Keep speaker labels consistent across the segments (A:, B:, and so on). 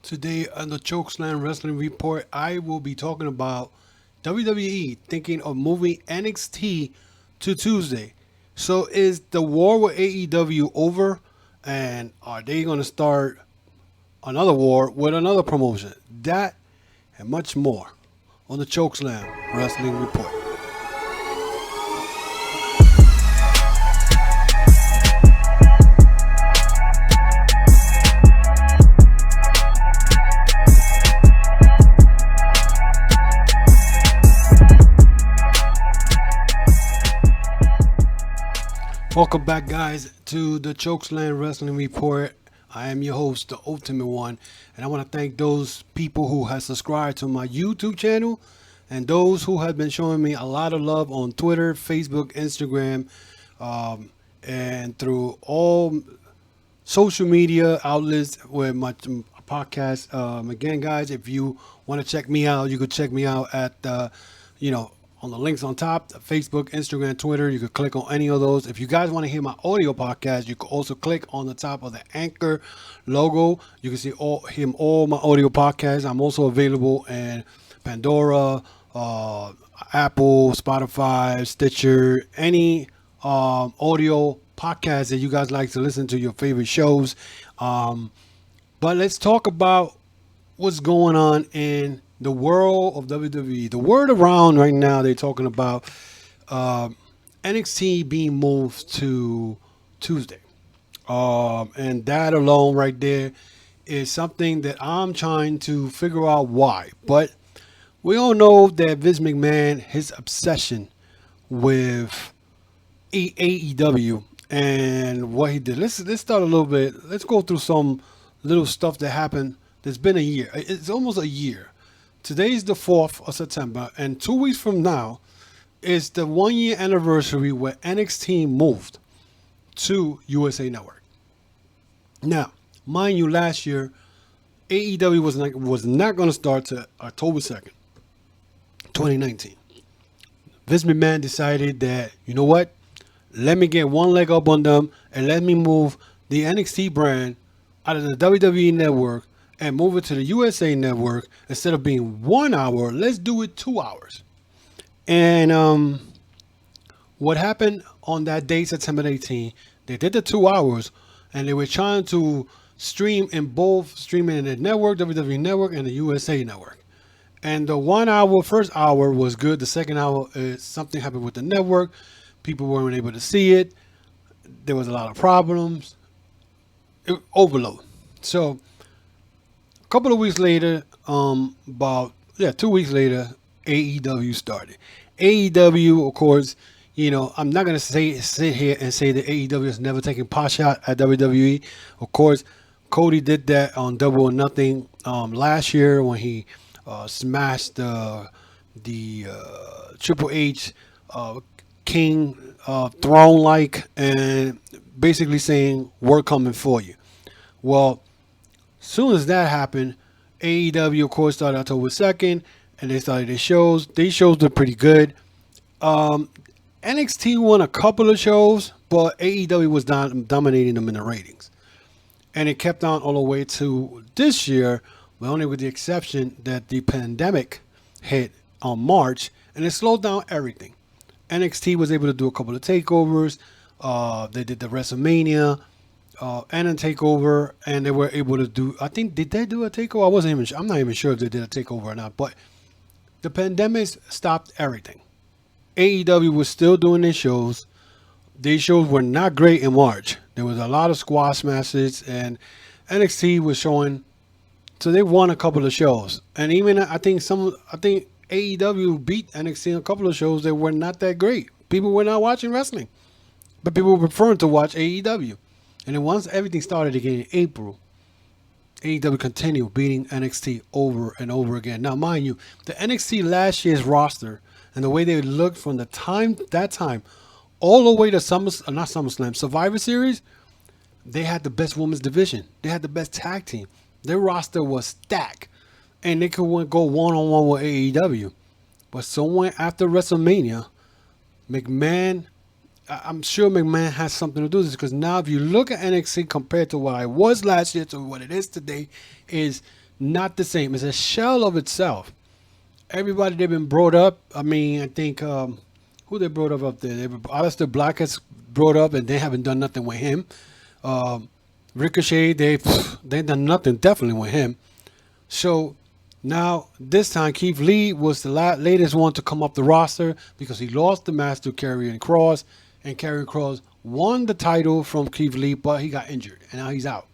A: Today on the Chokeslam Wrestling Report, I will be talking about WWE thinking of moving NXT to Tuesday. So is the war with AEW over, and are they going to start another war with another promotion? That and much more on the Chokeslam Wrestling Report. Welcome back, guys, to the Chokeslam Wrestling Report. I am your host, the Ultimate One, and I want to thank those people who have subscribed to my YouTube channel and those who have been showing me a lot of love on Twitter, Facebook, Instagram, and through all social media outlets with my podcast. Again, guys, if you want to check me out, you could check me out at, on the links on top, Facebook, Instagram, Twitter. You could click on any of those. If you guys want to hear my audio podcast, you could also click on the top of the Anchor logo. You can see all my audio podcasts. I'm also available in Pandora, Apple, Spotify, Stitcher, any audio podcast that you guys like to listen to your favorite shows. But let's talk about what's going on in the world of WWE. The word around right now, they're talking about NXT being moved to Tuesday. And that alone right there is something that I'm trying to figure out why. But we all know that Vince McMahon, his obsession with AEW and what he did. Let's start a little bit. Let's go through some little stuff that happened. There's been a year. It's almost a year. Today's the 4th of September, and 2 weeks from now is the 1 year anniversary where NXT moved to USA Network. Now, mind you, last year, AEW was not going to start till October 2nd, 2019. Vince McMahon decided that, you know what? Let me get one leg up on them and let me move the NXT brand out of the WWE Network and move it to the USA Network. Instead of being 1 hour, let's do it 2 hours. And what happened on that day, September 18th, they did the 2 hours, and they were trying to stream in both, streaming in the network, WWE Network, and the USA Network. And the 1 hour, first hour was good. The second hour, something happened with the network. People weren't able to see it. There was a lot of problems. Overload. So a couple of weeks later, 2 weeks later, AEW started. AEW, of course, I'm not gonna sit here and say that AEW has never taken pot shot at WWE. Of course, Cody did that on Double or Nothing last year when he smashed the Triple H King throne like, and basically saying we're coming for you. Well, soon as that happened, AEW, of course, started October 2nd, and they started their shows. These shows were pretty good. NXT won a couple of shows, but AEW was dominating them in the ratings. And it kept on all the way to this year, but only with the exception that the pandemic hit on March, and it slowed down everything. NXT was able to do a couple of takeovers. They did the WrestleMania and a takeover, and they were able to do. I think, did they do a takeover? I wasn't even sure. I'm not even sure if they did a takeover or not. But the pandemic stopped everything. AEW was still doing their shows. These shows were not great in March. There was a lot of squash matches, and NXT was showing. So they won a couple of shows, and even I think AEW beat NXT in a couple of shows that were not that great. People were not watching wrestling, but people were preferring to watch AEW. And then once everything started again in April, AEW continued beating NXT over and over again. Now, mind you, the NXT last year's roster and the way they looked from that time, all the way to Survivor Series, they had the best women's division. They had the best tag team. Their roster was stacked, and they could go one-on-one with AEW. But somewhere after WrestleMania, I'm sure McMahon has something to do with this, because now if you look at NXT compared to what I was last year to what it is today, is not the same. It's a shell of itself. Everybody they've been brought up. I mean, I think who they brought up there. Aleister Black has brought up, and they haven't done nothing with him. Um, Ricochet, they done nothing definitely with him. So now this time Keith Lee was the latest one to come up the roster because he lost the match to Karrion Kross, and Karrion Kross won the title from Keith Lee, but he got injured and now he's out.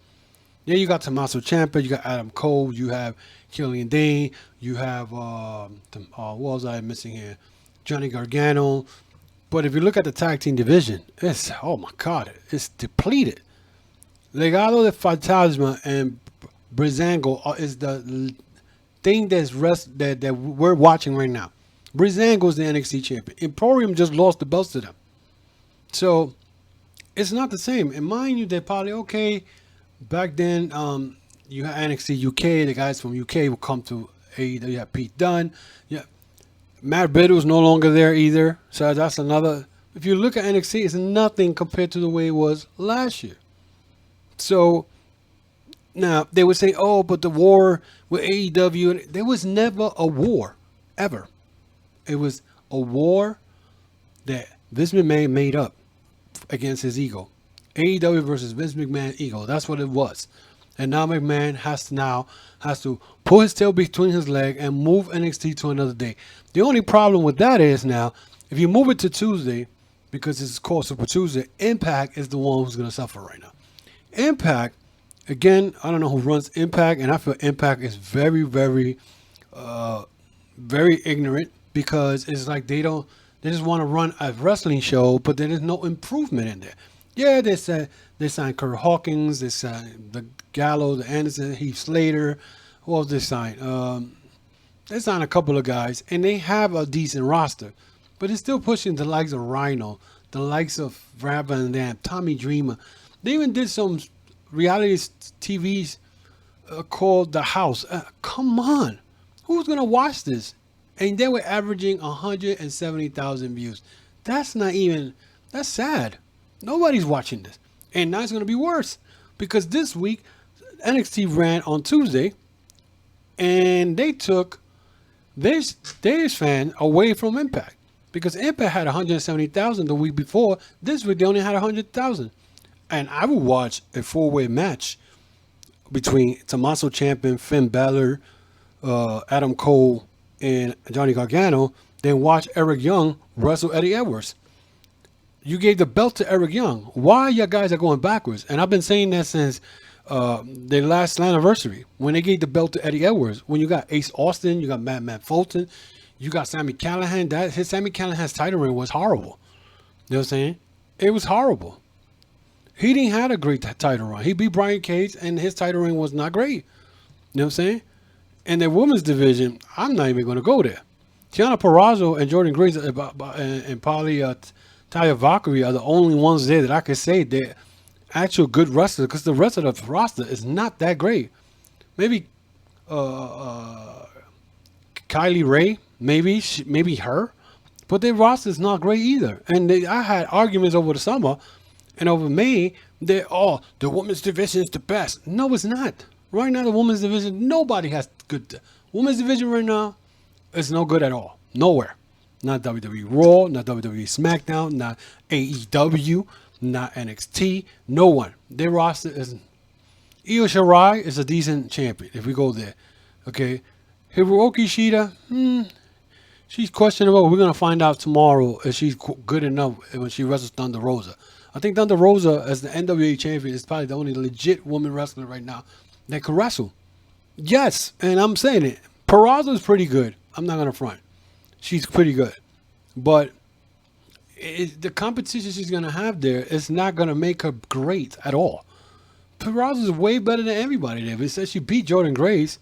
A: Then you got Tommaso Ciampa, you got Adam Cole, you have Killian Dane, you have what was I missing here? Johnny Gargano. But if you look at the tag team division, it's oh my god, it's depleted. Legado de Fantasma and Breezango is the thing that we're watching right now. Breezango is the NXT champion. Emporium just lost the belts to them. So it's not the same. And mind you, they're probably okay. Back then, you had NXT UK. The guys from UK will come to AEW. You have Pete Dunne. Yeah, Matt Riddle's no longer there either. So that's another. If you look at NXT, it's nothing compared to the way it was last year. So now they would say, "Oh, but the war with AEW." There was never a war, ever. It was a war that Vince McMahon made up against his ego. AEW versus Vince McMahon ego. That's what it was. And now McMahon has to pull his tail between his leg and move NXT to another day. The only problem with that is now, if you move it to Tuesday, because it's called Super Tuesday, Impact is the one who's going to suffer right now. Impact, again, I don't know who runs Impact, and I feel Impact is very, very, very ignorant because it's like they just want to run a wrestling show, but there is no improvement in there. Yeah, they signed Kurt Hawkins, they signed the Gallows, the Anderson, Heath Slater. Who else they signed? They signed a couple of guys, and they have a decent roster, but it's still pushing the likes of Rhino, the likes of Brad Van Dam, Tommy Dreamer. They even did some reality TVs called The House. Come on, who's gonna watch this? And they were averaging 170,000 views. That's sad. Nobody's watching this. And now it's going to be worse. Because this week, NXT ran on Tuesday. And they took this fan away from Impact. Because Impact had 170,000 the week before. This week, they only had 100,000. And I would watch a four-way match between Tommaso Ciampa, Finn Balor, Adam Cole, and Johnny Gargano, then watch Eric Young wrestle Eddie Edwards. You gave the belt to Eric Young. Why you guys are going backwards? And I've been saying that since their last anniversary, when they gave the belt to Eddie Edwards. When you got Ace Austin, you got Matt Fulton, you got Sami Callihan. Sami Callihan's title reign was horrible. You know what I'm saying? It was horrible. He didn't have a great title run. He beat Brian Cage, and his title reign was not great. You know what I'm saying? And the women's division, I'm not even going to go there. Tiana Purrazzo and Jordan Grace and probably Taya Valkyrie are the only ones there that I can say they're actual good wrestlers, because the rest of the roster is not that great. Maybe Kylie Ray, maybe her, but their roster is not great either. And I had arguments over the summer and over May that the women's division is the best. No, it's not. Right now, the women's division, nobody has good. Women's division right now is no good at all. Nowhere. Not WWE Raw, not WWE SmackDown, not AEW, not NXT. No one. Their roster is. Io Shirai is a decent champion if we go there. Okay. Hiroki Shida, she's questionable. We're going to find out tomorrow if she's good enough when she wrestles Thunder Rosa. I think Thunder Rosa, as the NWA champion, is probably the only legit woman wrestler right now that can wrestle. Yes, and I'm saying it. Purrazzo is pretty good. I'm not going to front. She's pretty good. But the competition she's going to have there is not going to make her great at all. Purrazzo is way better than everybody there. It says she beat Jordan Grace.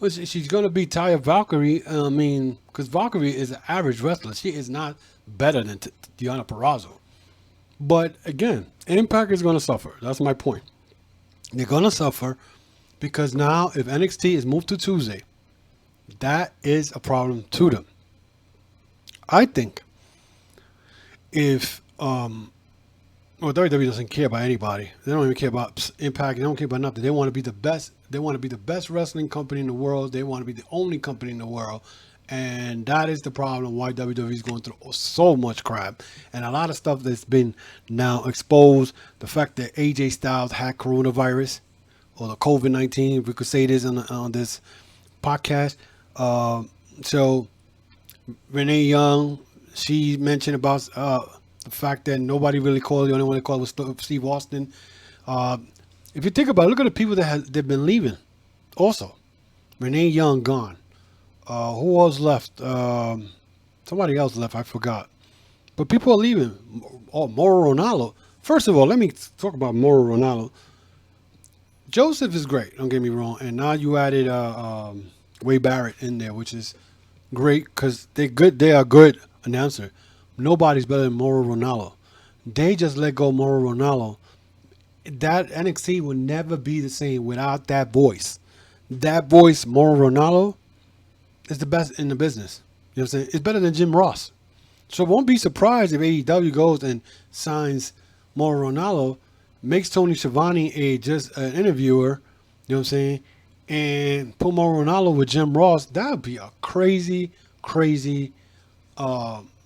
A: She's going to beat Taya Valkyrie. Because Valkyrie is an average wrestler. She is not better than Deonna Purrazzo. But again, Impact is going to suffer. That's my point. They're going to suffer because now if NXT is moved to Tuesday, that is a problem to them. I think if Well, WWE doesn't care about anybody. They don't even care about Impact. They don't care about nothing. They want to be the best. They want to be the best wrestling company in the world. They want to be the only company in the world. And that is the problem why WWE is going through so much crap. And a lot of stuff that's been now exposed. The fact that AJ Styles had coronavirus or the COVID-19, if we could say this on this podcast. So Renee Young, she mentioned about the fact that nobody really called. The only one that called was Steve Austin. Uh, if you think about it, look at the people they've been leaving. Also, Renee Young gone. Who else left? Somebody else left. I forgot. But people are leaving. Oh, Mauro Ronaldo. First of all, let me talk about Mauro Ronaldo. Joseph is great. Don't get me wrong. And now you added Wade Barrett in there, which is great because they're good. They are good announcer. Nobody's better than Mauro Ronaldo. They just let go Mauro Ronaldo. That NXT will never be the same without that voice. That voice, Mauro Ronaldo, is the best in the business. You know what I'm saying? It's better than Jim Ross. So won't be surprised if AEW goes and signs Mauro Ronaldo, makes Tony Schiavone just an interviewer, you know what I'm saying, and put Mauro Ronaldo with Jim Ross. That would be a crazy, crazy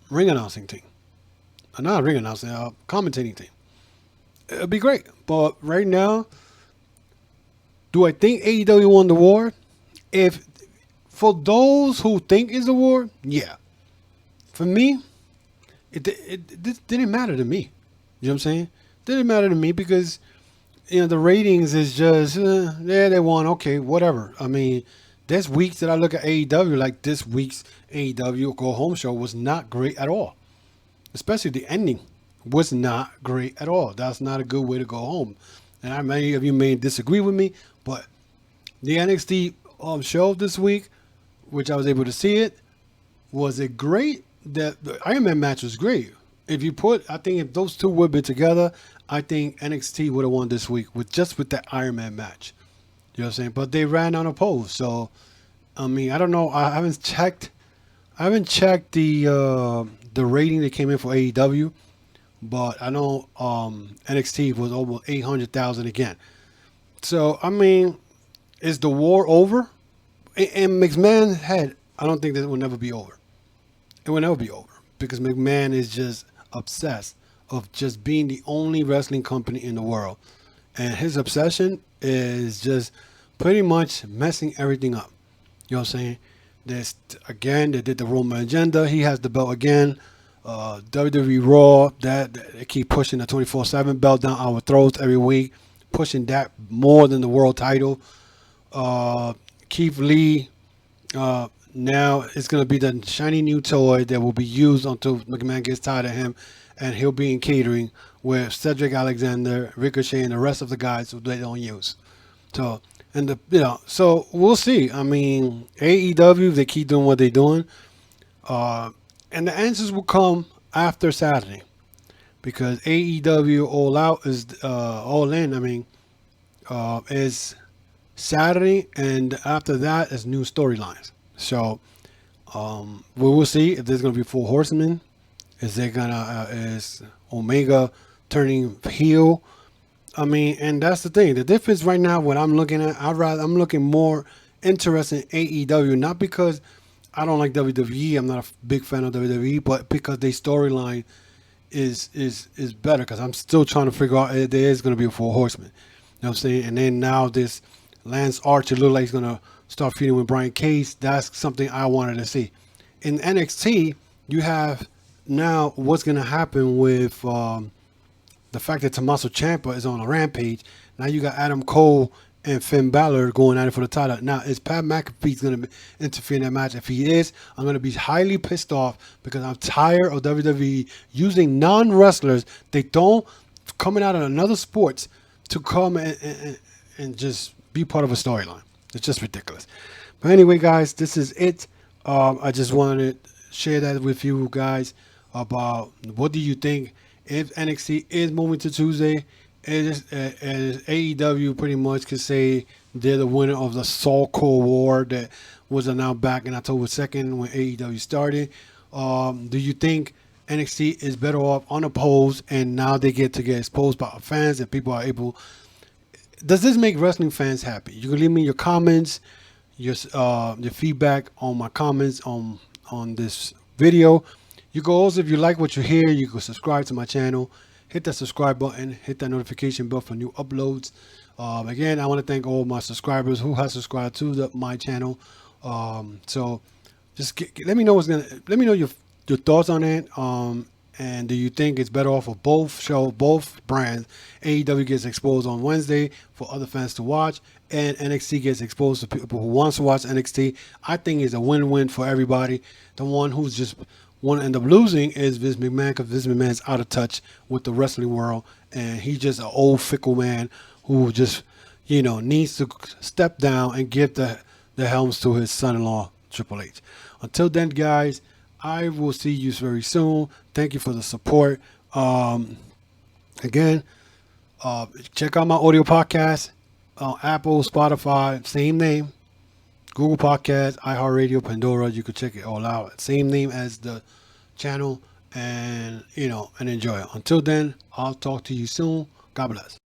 A: ring announcing thing. Not a ring announcing, commentating thing. It'd be great. But right now, do I think AEW won the war? If for those who think it's a war, yeah. For me, it didn't matter to me. You know what I'm saying? Didn't matter to me because the ratings is just yeah, they won, okay, whatever. I mean, there's weeks that I look at AEW, like this week's AEW Go Home show was not great at all. Especially the ending was not great at all. That's not a good way to go home. And many of you may disagree with me, but the NXT show this week, which I was able to see it, was it great? The Iron Man match was great. I think if those two would have been together, I think NXT would have won this week with that Iron Man match. You know what I'm saying? But they ran unopposed. So, I mean, I don't know. I haven't checked the rating that came in for AEW, but I know NXT was over 800,000 again. So, I mean, is the war over? In McMahon's head, I don't think that it will never be over. It will never be over because McMahon is just obsessed of just being the only wrestling company in the world. And his obsession is just pretty much messing everything up. You know what I'm saying? They did the Roman agenda. He has the belt again. WWE Raw, that they keep pushing the 24/7 belt down our throats every week, pushing that more than the world title. Keith Lee, now it's going to be the shiny new toy that will be used until McMahon gets tired of him, and he'll be in catering with Cedric Alexander, Ricochet, and the rest of the guys who they don't use. So, so we'll see. I mean, AEW, they keep doing what they're doing, and the answers will come after Saturday, because AEW All Out is All In. I mean, is Saturday, and after that is new storylines. So we will see if there's gonna be 4 horsemen. Is Omega turning heel? I mean, and that's the thing. The difference right now, what I'm looking at, I'm looking more interested in AEW, not because I don't like WWE. I'm not a big fan of WWE, but because their storyline is better. Because I'm still trying to figure out if there is going to be a 4 horsemen. You know what I'm saying? And then now this Lance Archer look like he's going to start feuding with Brian Cage. That's something I wanted to see. In NXT, you have now what's going to happen with the fact that Tommaso Ciampa is on a rampage. Now you got Adam Cole and Finn Balor going at it for the title. Now, is Pat McAfee going to interfere in that match? If he is, I'm going to be highly pissed off because I'm tired of WWE using non-wrestlers. They don't coming out of another sports to come and just be part of a storyline. It's just ridiculous. But anyway, guys, this is it. I just wanted to share that with you guys about what do you think if NXT is moving to Tuesday. As AEW pretty much could say they're the winner of the So Cold War that was announced back in October 2nd when AEW started. Do you think NXT is better off unopposed, and now they get to get exposed by fans, and people are able. Does this make wrestling fans happy? You can leave me your comments, your feedback on my comments on this video. You can also, if you like what you hear, you can subscribe to my channel, hit that subscribe button, hit that notification bell for new uploads. Again, I want to thank all my subscribers who have subscribed to my channel. So just let me know let me know your thoughts on it. And do you think it's better off of both brands? AEW gets exposed on Wednesday for other fans to watch, and NXT gets exposed to people who wants to watch NXT. I think it's a win-win for everybody. The one who's just want to end up losing is Vince McMahon, because Vince McMahon's out of touch with the wrestling world, and he's just an old fickle man who just needs to step down and give the helms to his son-in-law Triple H. Until then, guys, I will see you very soon. Thank you for the support. Again, check out my audio podcast on Apple, Spotify, same name, Google Podcast, iHeartRadio, Pandora. You can check it all out. Same name as the channel, and and enjoy it. Until then, I'll talk to you soon. God bless.